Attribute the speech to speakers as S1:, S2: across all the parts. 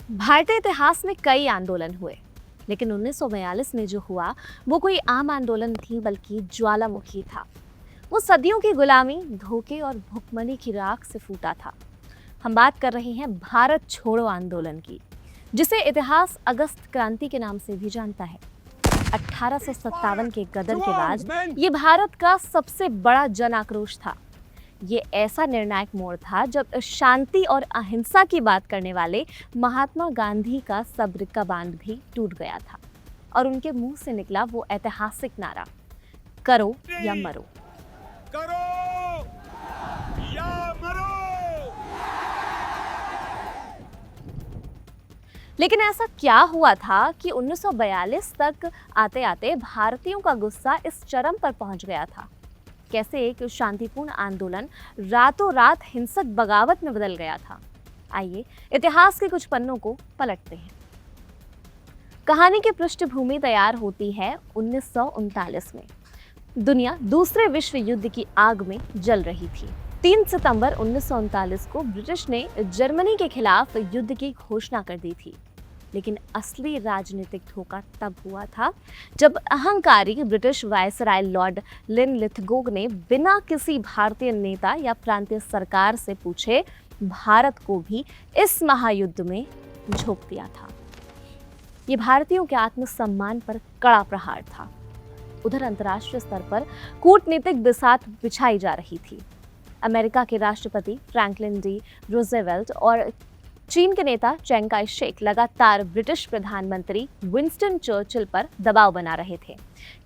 S1: भारतीय इतिहास में कई आंदोलन हुए, लेकिन 1942 में जो हुआ वो कोई आम आंदोलन थी बल्कि ज्वालामुखी था। वो सदियों की गुलामी, धोखे और भुखमरी की राख से फूटा था। हम बात कर रहे हैं भारत छोड़ो आंदोलन की, जिसे इतिहास अगस्त क्रांति के नाम से भी जानता है। 1857 के गदर के बाद ये भारत का सबसे बड़ा जन आक्रोश था। ये ऐसा निर्णायक मोड़ था जब शांति और अहिंसा की बात करने वाले महात्मा गांधी का सब्र का बांध भी टूट गया था और उनके मुंह से निकला वो ऐतिहासिक नारा, करो या मरो।
S2: करो या मरो।
S1: लेकिन ऐसा क्या हुआ था कि 1942 तक आते आते भारतीयों का गुस्सा इस चरम पर पहुंच गया था? कैसे एक शांतिपूर्ण आंदोलन रातों रात हिंसक बगावत में बदल गया था? आइए इतिहास के कुछ पन्नों को पलटते हैं। कहानी की पृष्ठभूमि तैयार होती है 1939 में। दुनिया दूसरे विश्व युद्ध की आग में जल रही थी। 3 सितंबर 1939 को ब्रिटिश ने जर्मनी के खिलाफ युद्ध की घोषणा कर दी थी। लेकिन असली राजनीतिक धोखा तब हुआ था जब अहंकारी ब्रिटिश वायसराय लॉर्ड लिनलिथगो ने बिना किसी भारतीय नेता या प्रांतीय सरकार से पूछे भारत को भी इस महायुद्ध में झोंक दिया था। ये भारतीयों के आत्मसम्मान पर कड़ा प्रहार था। उधर अंतर्राष्ट्रीय स्तर पर कूटनीतिक बिसात बिछाई जा रही थी। अमेरिका के राष्ट्रपति फ्रैंकलिन डी रूजवेल्ट और चीन के नेता चिंग काई शेक लगातार ब्रिटिश प्रधानमंत्री विंस्टन चर्चिल पर दबाव बना रहे थे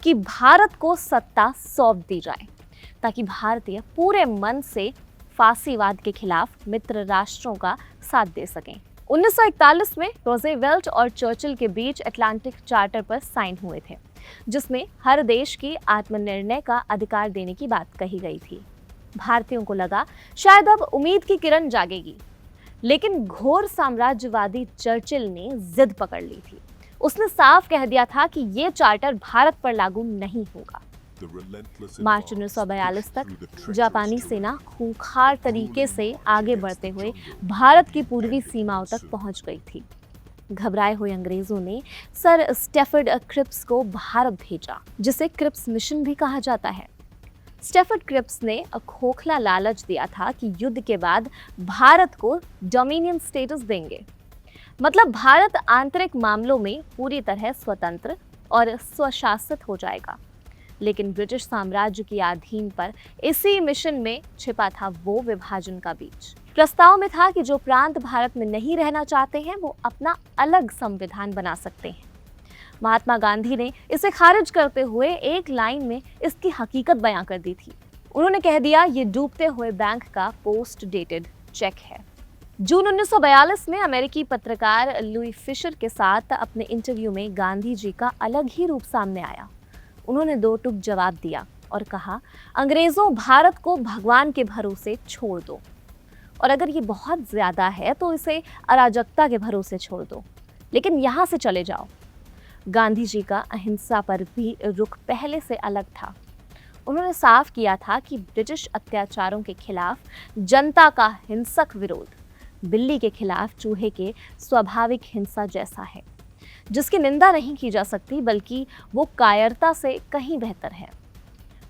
S1: कि भारत को सत्ता सौंप दी जाए ताकि भारतीय पूरे मन से फासीवाद के खिलाफ मित्र राष्ट्रों का साथ दे सकें। 1941 में रूजवेल्ट और चर्चिल के बीच अटलांटिक चार्टर पर साइन हुए थे, जिसमें हर देश की आत्मनिर्णय का अधिकार देने की बात कही गई थी। भारतीयों को लगा शायद अब उम्मीद की किरण जागेगी, लेकिन घोर साम्राज्यवादी चर्चिल ने जिद पकड़ ली थी। उसने साफ कह दिया था कि ये चार्टर भारत पर लागू नहीं होगा। मार्च 1942 तक जापानी सेना खूंखार तरीके से आगे बढ़ते हुए भारत की पूर्वी सीमाओं तक पहुंच गई थी। घबराए हुए अंग्रेजों ने सर स्टैफर्ड क्रिप्स को भारत भेजा, जिसे क्रिप्स मिशन भी कहा जाता है। स्टैफर्ड क्रिप्स ने खोखला लालच दिया था कि युद्ध के बाद भारत को डोमिनियन स्टेटस देंगे, मतलब भारत आंतरिक मामलों में पूरी तरह स्वतंत्र और स्वशासित हो जाएगा। लेकिन ब्रिटिश साम्राज्य की आधीन पर इसी मिशन में छिपा था वो विभाजन का बीज। प्रस्ताव में था कि जो प्रांत भारत में नहीं रहना चाहते हैं वो अपना अलग संविधान बना सकते हैं। महात्मा गांधी ने इसे खारिज करते हुए एक लाइन में इसकी हकीकत बयां कर दी थी। उन्होंने कह दिया, ये डूबते हुए बैंक का पोस्ट डेटेड चेक है। जून 1942 में अमेरिकी पत्रकार लुई फिशर के साथ अपने इंटरव्यू में गांधी जी का अलग ही रूप सामने आया। उन्होंने दो टूक जवाब दिया और कहा, अंग्रेजों, भारत को भगवान के भरोसे छोड़ दो, और अगर ये बहुत ज्यादा है तो इसे अराजकता के भरोसे छोड़ दो, लेकिन यहाँ से चले जाओ। गांधी जी का अहिंसा पर भी रुख पहले से अलग था। उन्होंने साफ किया था कि ब्रिटिश अत्याचारों के खिलाफ जनता का हिंसक विरोध बिल्ली के खिलाफ चूहे के स्वाभाविक हिंसा जैसा है, जिसकी निंदा नहीं की जा सकती, बल्कि वो कायरता से कहीं बेहतर है।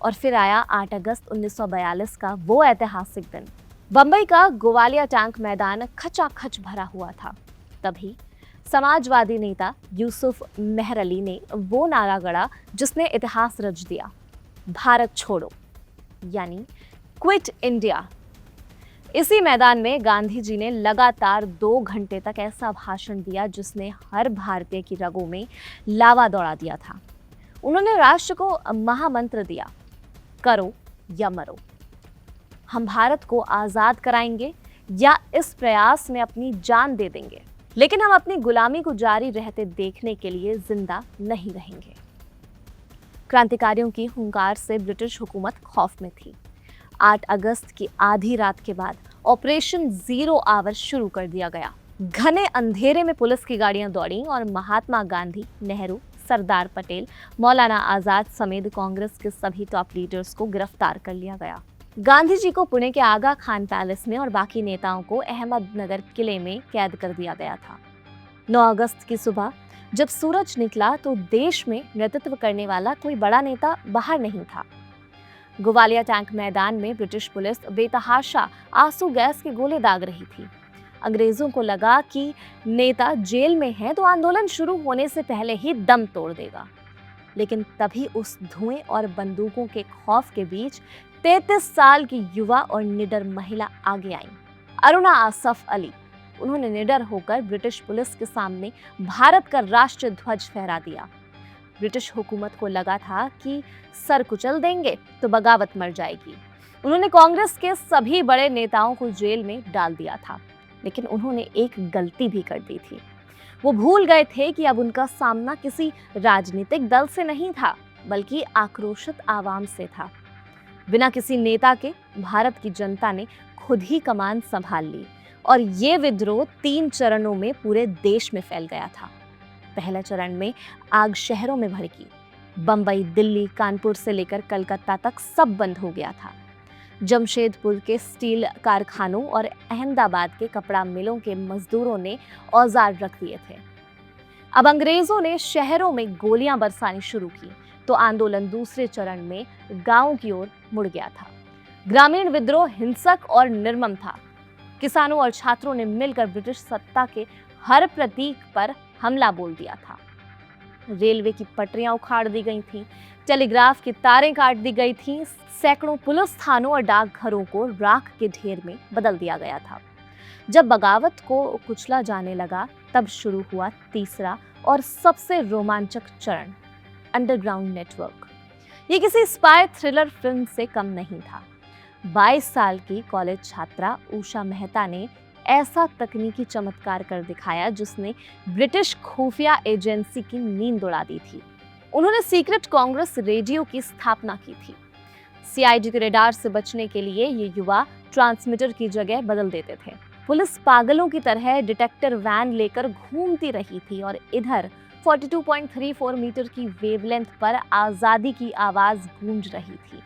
S1: और फिर आया 8 अगस्त 1942 का वो ऐतिहासिक दिन। बंबई का गोवालिया टैंक मैदान खचाखच भरा हुआ था। तभी समाजवादी नेता यूसुफ मेहर अली ने वो नारा गढ़ा जिसने इतिहास रच दिया, भारत छोड़ो, यानी क्विट इंडिया। इसी मैदान में गांधी जी ने लगातार 2 घंटे तक ऐसा भाषण दिया जिसने हर भारतीय की रगों में लावा दौड़ा दिया था। उन्होंने राष्ट्र को महामंत्र दिया, करो या मरो। हम भारत को आजाद कराएंगे या इस प्रयास में अपनी जान दे देंगे, लेकिन हम अपनी गुलामी को जारी रहते देखने के लिए जिंदा नहीं रहेंगे। क्रांतिकारियों की हुंकार से ब्रिटिश हुकूमत खौफ में थी। 8 अगस्त की आधी रात के बाद ऑपरेशन 0 आवर शुरू कर दिया गया। घने अंधेरे में पुलिस की गाड़ियां दौड़ीं और महात्मा गांधी, नेहरू, सरदार पटेल, मौलाना आजाद समेत कांग्रेस के सभी टॉप लीडर्स को गिरफ्तार कर लिया गया। गांधी जी को पुणे के आगा खान पैलेस में और बाकी नेताओं को अहमदनगर किले में कैद कर दिया गया था। 9 अगस्त की सुबह जब सूरज निकला तो देश में नेतृत्व करने वाला कोई बड़ा नेता बाहर नहीं था। ग्वालियर टैंक मैदान में ब्रिटिश पुलिस बेतहाशा आंसू गैस के गोले दाग रही थी। अंग्रेजों को लगा कि नेता जेल में है तो आंदोलन शुरू होने से पहले ही दम तोड़ देगा। लेकिन तभी उस धुएं और बंदूकों के खौफ के बीच 33 साल की युवा और निडर महिला आगे आईं, अरुणा आसफ अली। उन्होंने निडर होकर ब्रिटिश पुलिस के सामने भारत का राष्ट्रीय ध्वज फहरा दिया। ब्रिटिश हुकूमत को लगा था कि सर कुचल देंगे तो बगावत मर जाएगी। उन्होंने कांग्रेस के सभी बड़े नेताओं को जेल में डाल दिया था, लेकिन उन्होंने एक गलती भी कर दी थी। वो भूल गए थे कि अब उनका सामना किसी राजनीतिक दल से नहीं था, बल्कि आक्रोशित आवाम से था। बिना किसी नेता के भारत की जनता ने खुद ही कमान संभाल ली और ये विद्रोह 3 चरणों में पूरे देश में फैल गया था। पहले चरण में आग शहरों में भड़की। बंबई, दिल्ली, कानपुर से लेकर कलकत्ता तक सब बंद हो गया था। जमशेदपुर के स्टील कारखानों और अहमदाबाद के कपड़ा मिलों के मजदूरों ने औजार रख दिए थे। अब अंग्रेजों ने शहरों में गोलियां बरसानी शुरू की तो आंदोलन दूसरे चरण में गांवों की ओर मुड़ गया था। ग्रामीण विद्रोह हिंसक और निर्मम था। किसानों और छात्रों ने मिलकर ब्रिटिश सत्ता के हर प्रतीक पर हमला बोल दिया था। रेलवे की पटरियां उखाड़ दी गई थीं, टेलीग्राफ की तारें काट दी गई थीं, सैकड़ों पुलिस थानों और डाकघरों को राख के ढेर में बदल दिया गया था। जब बगावत को कुचला जाने लगा, तब शुरू हुआ तीसरा और सबसे रोमांचक चरण, अंडरग्राउंड नेटवर्क। ये किसी स्पाई थ्रिलर फिल्म से कम नहीं था। 22 साल की कॉलेज छात्रा उषा मेहता ने ऐसा तकनीकी चमत्कार कर दिखाया जिसने ब्रिटिश खुफिया एजेंसी की नींद उड़ा दी थी। उन्होंने सीक्रेट कांग्रेस रेडियो की स्थापना की थी। सीआईडी के रडार से बचने के लिए ये युवा ट्रांसमीटर की जगह बदल देते थे। पुलिस पागलों की तरह डिटेक्टर वैन लेकर घूमती रही थी और इधर 42.34 मीटर की वेवलेंथ पर आजादी की आवाज गूंज रही थी।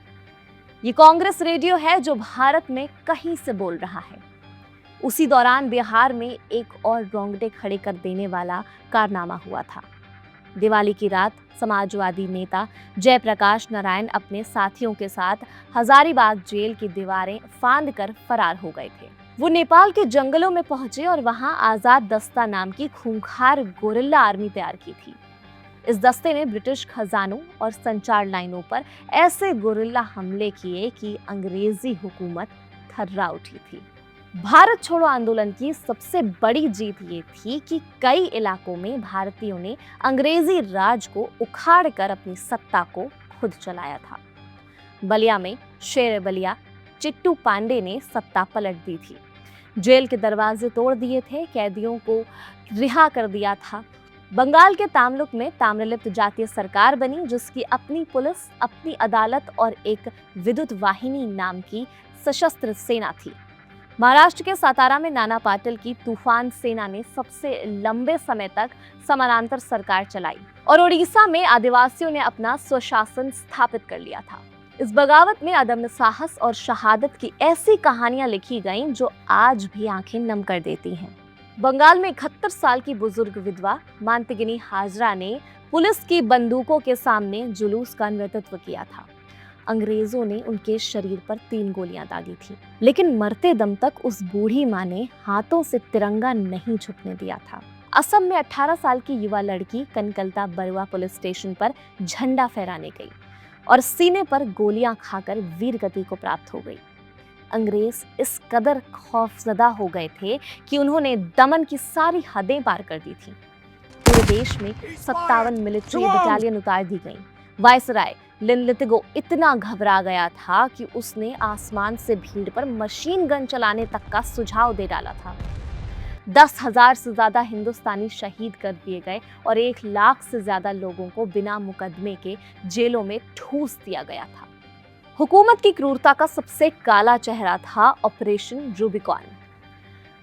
S1: ये कांग्रेस रेडियो है जो भारत में कहीं से बोल रहा है। उसी दौरान बिहार में एक और रोंगटे खड़े कर देने वाला कारनामा हुआ था। दिवाली की रात समाजवादी नेता जयप्रकाश नारायण अपने साथियों के साथ हजारीबाग जेल की दीवारें फांद कर फरार हो गए थे। वो नेपाल के जंगलों में पहुंचे और वहां आजाद दस्ता नाम की खूंखार गोरिल्ला आर्मी तैयार की थी। इस दस्ते ने ब्रिटिश खजानों और संचार लाइनों पर ऐसे गोरिल्ला हमले किए कि अंग्रेजी हुकूमत थर्रा उठी थी। भारत छोड़ो आंदोलन की सबसे बड़ी जीत ये थी कि कई इलाकों में भारतीयों ने अंग्रेजी राज को उखाड़ कर अपनी सत्ता को खुद चलाया था। बलिया में शेर बलिया चिट्टू पांडे ने सत्ता पलट दी थी। जेल के दरवाजे तोड़ दिए थे, कैदियों को रिहा कर दिया था। बंगाल के तामलुक में ताम्रलिप्त जातीय सरकार बनी जिसकी अपनी पुलिस, अपनी अदालत और एक विद्युत वाहिनी नाम की सशस्त्र सेना थी। महाराष्ट्र के सातारा में नाना पाटिल की तूफान सेना ने सबसे लंबे समय तक समानांतर सरकार चलाई और ओडिशा में आदिवासियों ने अपना स्वशासन स्थापित कर लिया था। इस बगावत में अदम्य साहस और शहादत की ऐसी कहानियां लिखी गईं जो आज भी आंखें नम कर देती हैं। बंगाल में 71 साल की बुजुर्ग विधवा मानतिगिनी हाजरा ने पुलिस की बंदूकों के सामने जुलूस का नेतृत्व किया था। अंग्रेजों ने उनके शरीर पर 3 गोलियां दागी थी, लेकिन मरते दम तक उस बूढ़ी मां ने हाथों से तिरंगा नहीं झुकने दिया था। असम में 18 साल की युवा लड़की कनकलता बरुआ पुलिस स्टेशन पर झंडा फहराने गई और सीने पर गोलियां खाकर वीरगति को प्राप्त हो गई। अंग्रेज इस कदर खौफजदा हो गए थे कि उन्होंने दमन की सारी हदें पार कर दी थी। पूरे देश में 57 मिलिट्री बटालियन उतार दी गईं। वायसराय लिनलितिगो इतना घबरा गया था कि उसने आसमान से भीड़ पर मशीन गन चलाने तक का सुझाव दे डाला था। 10,000 से ज्यादा हिंदुस्तानी शहीद कर दिए गए और 1 लाख से ज्यादा लोगों को बिना मुकदमे के जेलों में ठूस दिया गया था। हुकूमत की क्रूरता का सबसे काला चेहरा था ऑपरेशन रूबिकॉन।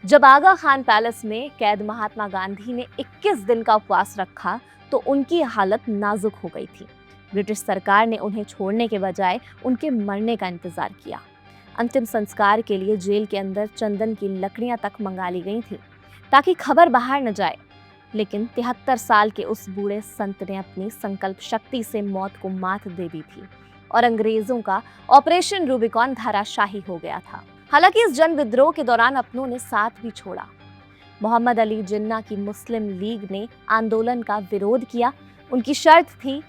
S1: जब आगा खान पैलेस में कैद महात्मा गांधी ने 21 दिन का उपवास रखा तो उनकी हालत नाजुक हो गई थी। ब्रिटिश सरकार ने उन्हें छोड़ने के बजाय उनके मरने का इंतजार किया। अंतिम संस्कार के लिए जेल के अंदर चंदन की लकड़ियां तक मंगा ली गई थी ताकि खबर बाहर न जाए। लेकिन 73 साल के उस बूढ़े संत ने अपनी संकल्प शक्ति से मौत को मात दे दी थी और अंग्रेजों का ऑपरेशन रूबिकॉन धराशाही हो गया था। हालांकि इस जन विद्रोह के दौरान अपनों ने साथ भी छोड़ा। मोहम्मद अली जिन्ना की मुस्लिम लीग ने आंदोलन का विरोध किया। उनकी शर्त थी,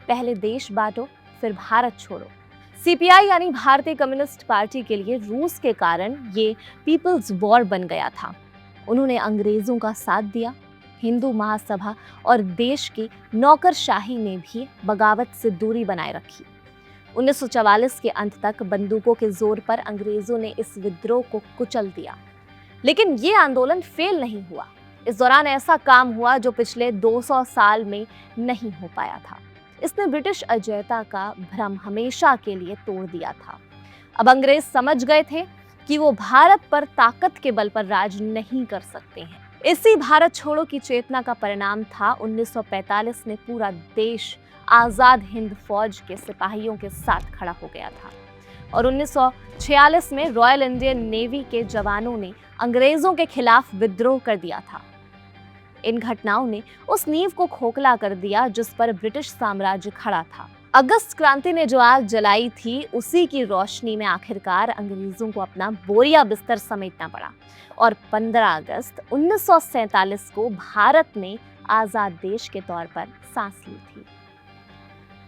S1: पहले देश बांटो फिर भारत छोड़ो। सीपीआई यानी भारतीय कम्युनिस्ट पार्टी के लिए रूस के कारण ये पीपल्स वॉर बन गया था। उन्होंने अंग्रेजों का साथ दिया। हिंदू महासभा और देश की नौकरशाही ने भी बगावत से दूरी बनाए रखी। 1944 के अंत तक बंदूकों के जोर पर अंग्रेजों ने इस विद्रोह को कुचल दिया, लेकिन ये आंदोलन फेल नहीं हुआ। इस दौरान ऐसा काम हुआ जो पिछले 200 साल में नहीं हो पाया था। इसने ब्रिटिश अजेयता का भ्रम हमेशा के लिए तोड़ दिया था। अब अंग्रेज समझ गए थे कि वो भारत पर ताकत के बल पर राज नहीं कर सकते हैं। इसी भारत छोड़ो की चेतना का परिणाम था 1945 में पूरा देश आजाद हिंद फौज के सिपाहियों के साथ खड़ा हो गया था और 1946 में रॉयल इंडियन नेवी के जवानों ने अंग्रेजों के खिलाफ विद्रोह कर दिया था। इन घटनाओं ने उस नींव को खोखला कर दिया जिस पर ब्रिटिश साम्राज्य खड़ा था। अगस्त क्रांति ने जो आग जलाई थी, उसी की रोशनी में आखिरकार अंग्रेजों को अपना बोरिया बिस्तर समेटना पड़ा और 15 अगस्त 1947 को भारत ने आजाद देश के तौर पर सांस ली थी।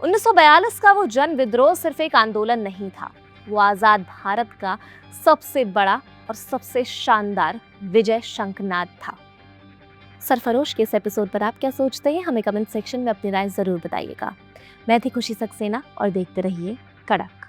S1: 1942 का वो जन विद्रोह सिर्फ एक आंदोलन नहीं था, वो आजाद भारत का सबसे बड़ा और सबसे शानदार विजय शंखनाद था। सरफरोश के इस एपिसोड पर आप क्या सोचते हैं? हमें कमेंट सेक्शन में अपनी राय जरूर बताइएगा। मैं थी खुशी सक्सेना और देखते रहिए कड़क।